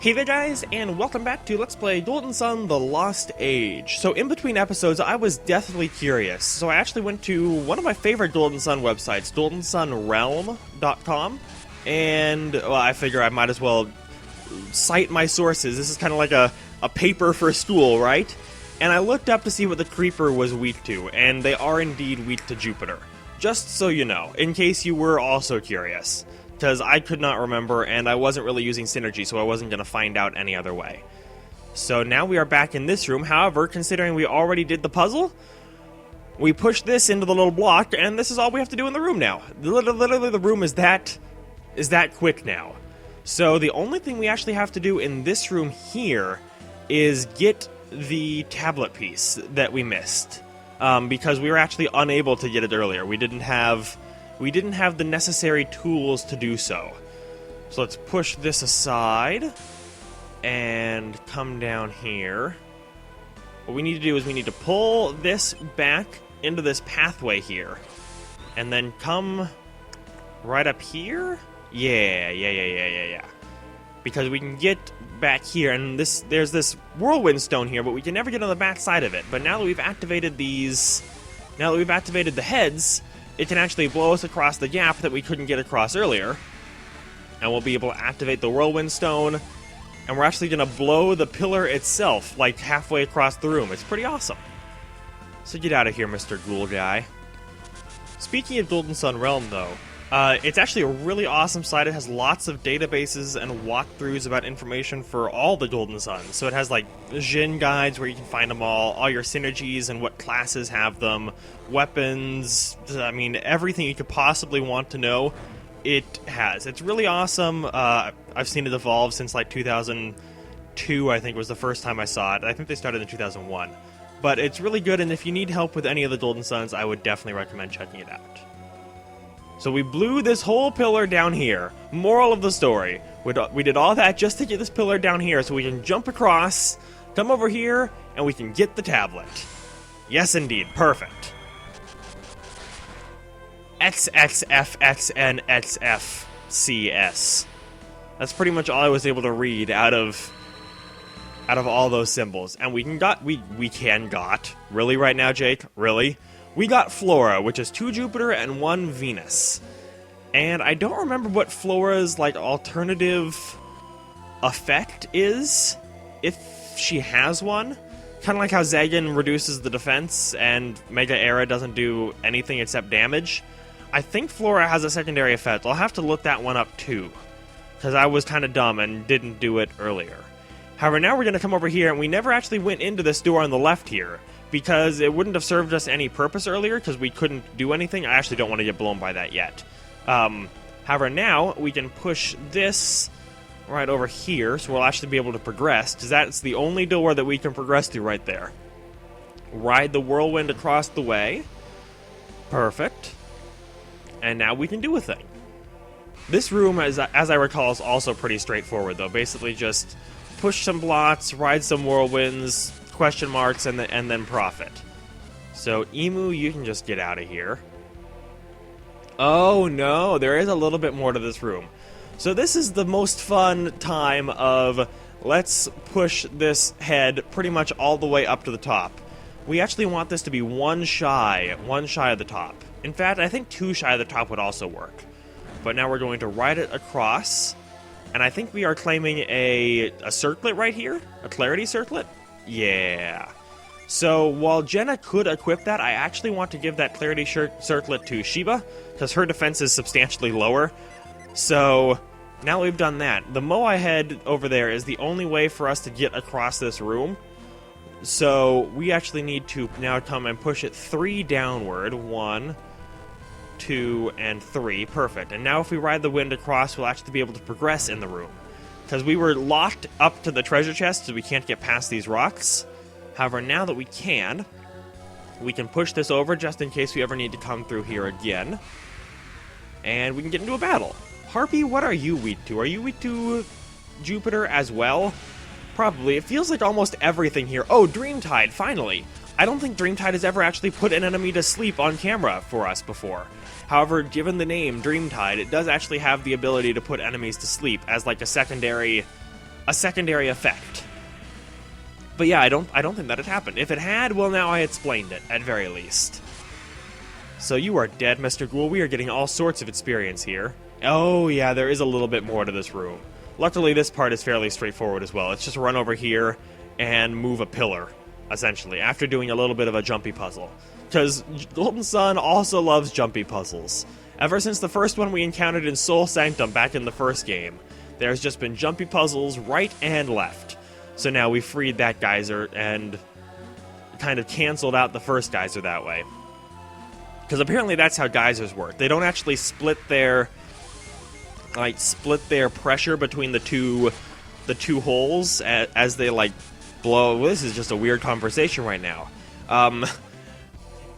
Hey there guys, and welcome back to Let's Play Golden Sun The Lost Age. So in between episodes, I was deathly curious, so I actually went to one of my favorite Golden Sun websites, goldensunrealm.com, and, well, I figure I might as well cite my sources. This is kind of like a paper for school, right? And I looked up to see what the creeper was weak to, and they are indeed weak to Jupiter. Just so you know, in case you were also curious. Because I could not remember, and I wasn't really using synergy, so I wasn't going to find out any other way. So now we are back in this room. However, considering we already did the puzzle, we push this into the little block, and this is all we have to do in the room now. Literally, the room is that quick now. So the only thing we actually have to do in this room here is get the tablet piece that we missed. Because we were actually unable to get it earlier. We didn't have the necessary tools to do so. So let's push this aside and come down here. What we need to do is we need to pull this back into this pathway here. And then come right up here? Yeah. Because we can get back here, and there's this whirlwind stone here, but we can never get on the back side of it. But now that we've activated the heads, it can actually blow us across the gap that we couldn't get across earlier. And we'll be able to activate the whirlwind stone. And we're actually going to blow the pillar itself, like halfway across the room. It's pretty awesome. So get out of here, Mr. Ghoul guy. Speaking of Golden Sun Realm, though, it's actually a really awesome site. It has lots of databases and walkthroughs about information for all the Golden Suns. So it has like Jin guides where you can find them all your synergies and what classes have them, weapons, I mean everything you could possibly want to know, it has. It's really awesome. I've seen it evolve since like 2002, I think was the first time I saw it. I think they started in 2001. But it's really good, and if you need help with any of the Golden Suns, I would definitely recommend checking it out. So we blew this whole pillar down here. Moral of the story, we did all that just to get this pillar down here so we can jump across, come over here, and we can get the tablet. Yes, indeed. Perfect. XXFXNXFCS. That's pretty much all I was able to read out of all those symbols. And we got, really right now, Jake? Really? We got Flora, which is 2 Jupiter and 1 Venus. And I don't remember what Flora's, like, alternative effect is, if she has one. Kind of like how Zagan reduces the defense, and Mega Era doesn't do anything except damage. I think Flora has a secondary effect. I'll have to look that one up, too. Because I was kind of dumb and didn't do it earlier. However, now we're going to come over here, and we never actually went into this door on the left here. Because it wouldn't have served us any purpose earlier, because we couldn't do anything. I actually don't want to get blown by that yet. However, now we can push this right over here, so we'll actually be able to progress, because that's the only door that we can progress through right there. Ride the whirlwind across the way. Perfect. And now we can do a thing. This room, as I recall, is also pretty straightforward, though. Basically just push some blocks, ride some whirlwinds, question marks, and then profit. So, Emu, you can just get out of here. Oh no, there is a little bit more to this room. So this is the most fun time of let's push this head pretty much all the way up to the top. We actually want this to be one shy of the top. In fact, I think 2 shy of the top would also work. But now we're going to ride it across, and I think we are claiming a circlet right here, a clarity circlet. Yeah. So while Jenna could equip that, I actually want to give that clarity circlet to Shiba, because her defense is substantially lower. So now we've done that. The Moai head over there is the only way for us to get across this room. So we actually need to now come and push it 3 downward. 1, 2, and 3. Perfect. And now if we ride the wind across, we'll actually be able to progress in the room. Because we were locked up to the treasure chest, so we can't get past these rocks. However, now that we can push this over just in case we ever need to come through here again. And we can get into a battle. Harpy, what are you weak to? Are you weak to Jupiter as well? Probably. It feels like almost everything here. Oh, Dreamtide, finally. I don't think Dreamtide has ever actually put an enemy to sleep on camera for us before. However, given the name Dreamtide, it does actually have the ability to put enemies to sleep as like a secondary a secondary effect. But yeah, I don't think that had happened. If it had, well, now I explained it, at very least. So you are dead, Mr. Ghoul. We are getting all sorts of experience here. Oh yeah, there is a little bit more to this room. Luckily, this part is fairly straightforward as well. It's just run over here and move a pillar, essentially, after doing a little bit of a jumpy puzzle. Because Golden Sun also loves jumpy puzzles. Ever since the first one we encountered in Soul Sanctum back in the first game, there's just been jumpy puzzles right and left. So now we freed that geyser and kind of canceled out the first geyser that way. Because apparently that's how geysers work. They don't actually split their pressure between the two holes as they like blow. Well, this is just a weird conversation right now.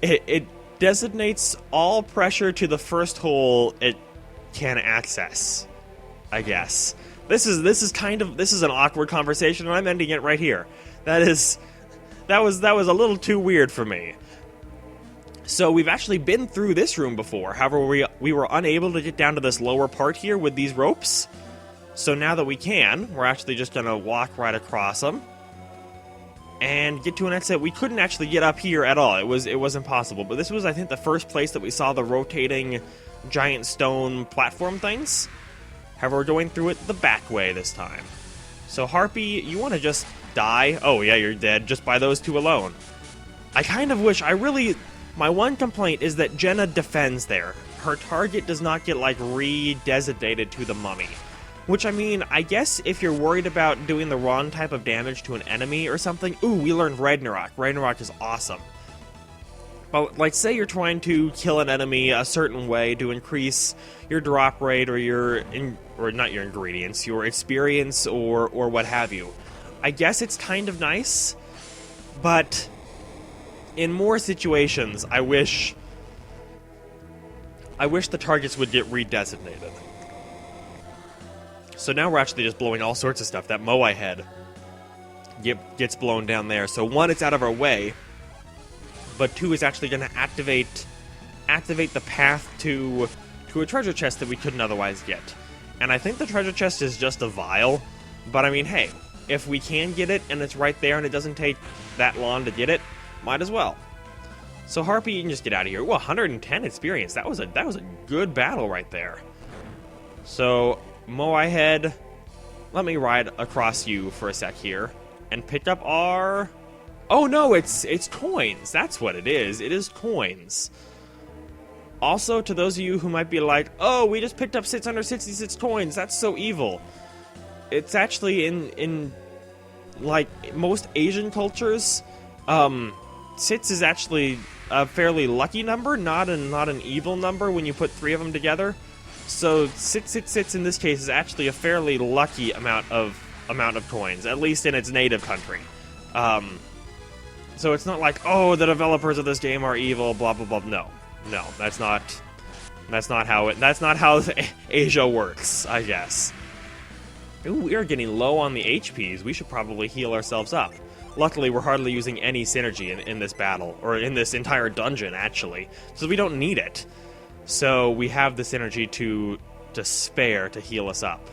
It designates all pressure to the first hole it can access, I guess. This is an awkward conversation, and I'm ending it right here. That was a little too weird for me. So we've actually been through this room before. However, we were unable to get down to this lower part here with these ropes. So now that we can, we're actually just gonna walk right across them and get to an exit. We couldn't actually get up here at all. It was impossible. But this was, I think, the first place that we saw the rotating giant stone platform things. However, we're going through it the back way this time. So Harpy, you want to just die? Oh yeah, you're dead just by those two alone. I kind of wish, my one complaint is that Jenna defends there. Her target does not get, like, re-designated to the mummy. Which, I mean, I guess if you're worried about doing the wrong type of damage to an enemy or something... Ooh, we learned Ragnarok. Ragnarok is awesome. But, like, say you're trying to kill an enemy a certain way to increase your drop rate or not your ingredients, your experience or what have you. I guess it's kind of nice, but in more situations, I wish the targets would get redesignated. So now we're actually just blowing all sorts of stuff. That Moai head gets blown down there. So one, it's out of our way, but two, is actually going to activate the path to a treasure chest that we couldn't otherwise get. And I think the treasure chest is just a vial, but I mean, hey, if we can get it and it's right there and it doesn't take that long to get it, might as well. So Harpy, you can just get out of here. Well, 110 experience. That was a good battle right there. So Moai head, let me ride across you for a sec here and pick up our... Oh no, it's coins. That's what it is. It is coins. Also, to those of you who might be like, oh, we just picked up 666 coins. That's so evil. It's actually in like most Asian cultures, 6 is actually a fairly lucky number, not an evil number when you put 3 of them together. So 666 in this case is actually a fairly lucky amount of coins, at least in its native country. So it's not like, oh, the developers of this game are evil, blah blah blah. No, that's not how Asia works, I guess. Ooh, we are getting low on the HPs. We should probably heal ourselves up. Luckily, we're hardly using any synergy in this battle, or in this entire dungeon, actually, so we don't need it. So we have this energy to spare to heal us up.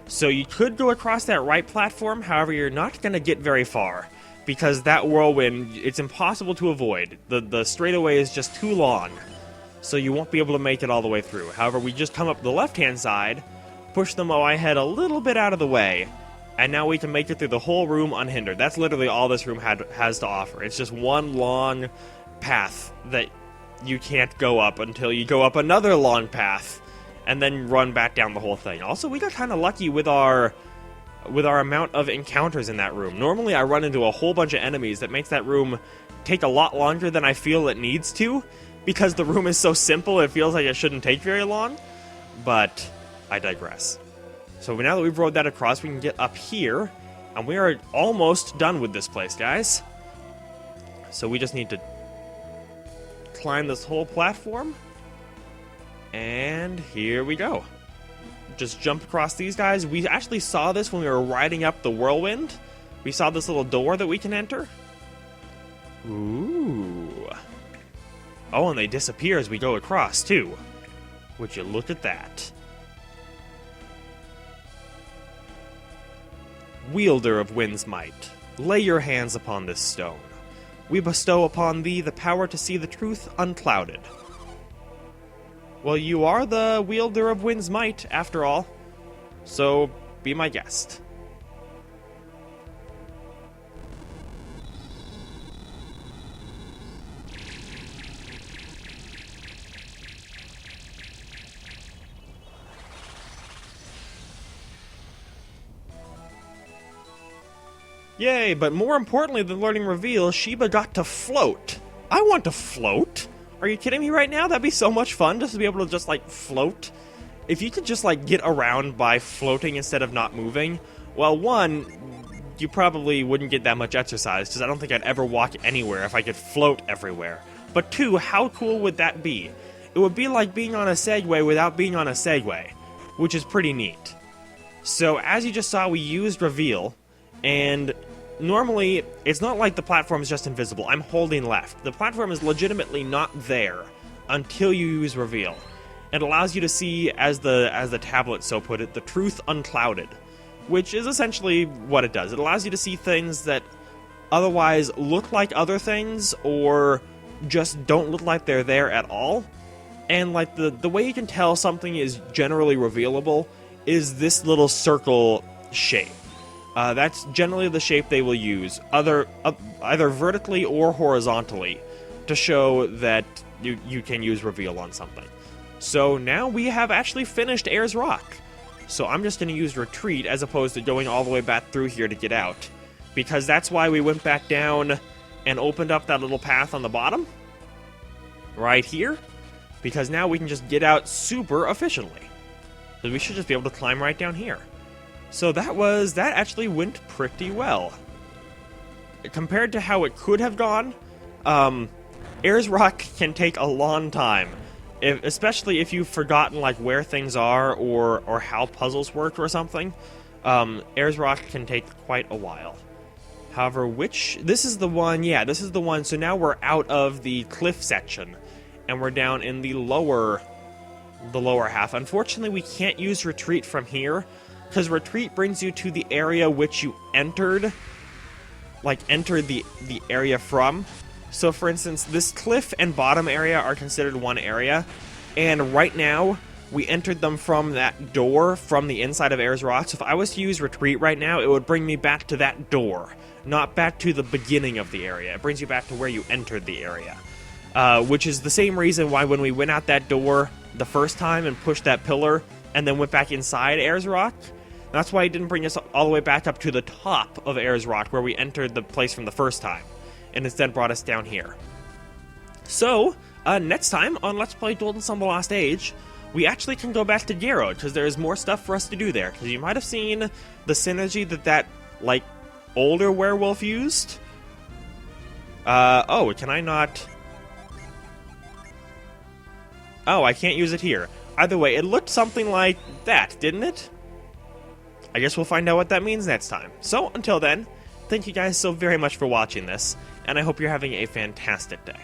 So you could go across that right platform, however, you're not going to get very far, because that whirlwind, it's impossible to avoid. The straightaway is just too long, so you won't be able to make it all the way through. However, we just come up the left-hand side, push the Moai head a little bit out of the way, and now we can make it through the whole room unhindered. That's literally all this room has to offer. It's just one long path that you can't go up until you go up another long path, and then run back down the whole thing. Also, we got kind of lucky with our amount of encounters in that room. Normally, I run into a whole bunch of enemies that makes that room take a lot longer than I feel it needs to, because the room is so simple, it feels like it shouldn't take very long, but I digress. So now that we've rode that across, we can get up here, and we are almost done with this place, guys. So we just need to climb this whole platform, and here we go. Just jump across these guys. We actually saw this when we were riding up the whirlwind. We saw this little door that we can enter. Ooh. Oh, and they disappear as we go across, too. Would you look at that? Wielder of Wind's might, lay your hands upon this stone. We bestow upon thee the power to see the truth unclouded. Well, you are the Wielder of Wind's might, after all, so be my guest. Yay, but more importantly than learning Reveal, Sheba got to float. I want to float? Are you kidding me right now? That'd be so much fun just to be able to just, like, float. If you could just, like, get around by floating instead of not moving, well, one, you probably wouldn't get that much exercise, because I don't think I'd ever walk anywhere if I could float everywhere. But two, how cool would that be? It would be like being on a Segway without being on a Segway, which is pretty neat. So, as you just saw, we used Reveal. And normally, it's not like the platform is just invisible. I'm holding left. The platform is legitimately not there until you use Reveal. It allows you to see, as the tablet so put it, the truth unclouded, which is essentially what it does. It allows you to see things that otherwise look like other things or just don't look like they're there at all. And like the way you can tell something is generally revealable is this little circle shape. That's generally the shape they will use, either vertically or horizontally, to show that you can use Reveal on something. So now we have actually finished Ayers Rock. So I'm just going to use Retreat as opposed to going all the way back through here to get out. Because that's why we went back down and opened up that little path on the bottom. Right here. Because now we can just get out super efficiently. So we should just be able to climb right down here. So that actually went pretty well. Compared to how it could have gone, Ayers Rock can take a long time. Especially if you've forgotten like where things are or how puzzles work or something. Ayers Rock can take quite a while. However, this is the one, yeah, this is the one, so now we're out of the cliff section, and we're down in the lower half. Unfortunately, we can't use Retreat from here, because Retreat brings you to the area which you entered the area from. So, for instance, this cliff and bottom area are considered one area, and right now, we entered them from that door from the inside of Ayers Rock. So if I was to use Retreat right now, it would bring me back to that door, not back to the beginning of the area. It brings you back to where you entered the area, which is the same reason why when we went out that door the first time and pushed that pillar and then went back inside Ayers Rock, that's why it didn't bring us all the way back up to the top of Ayers Rock where we entered the place from the first time, and instead brought us down here. So, next time on Let's Play Duel Sun: The Lost Age, we actually can go back to Garrow, because there's more stuff for us to do there. Because you might have seen the synergy that like, older werewolf used. Oh, can I not... Oh, I can't use it here. Either way, it looked something like that, didn't it? I guess we'll find out what that means next time. So, until then, thank you guys so very much for watching this, and I hope you're having a fantastic day.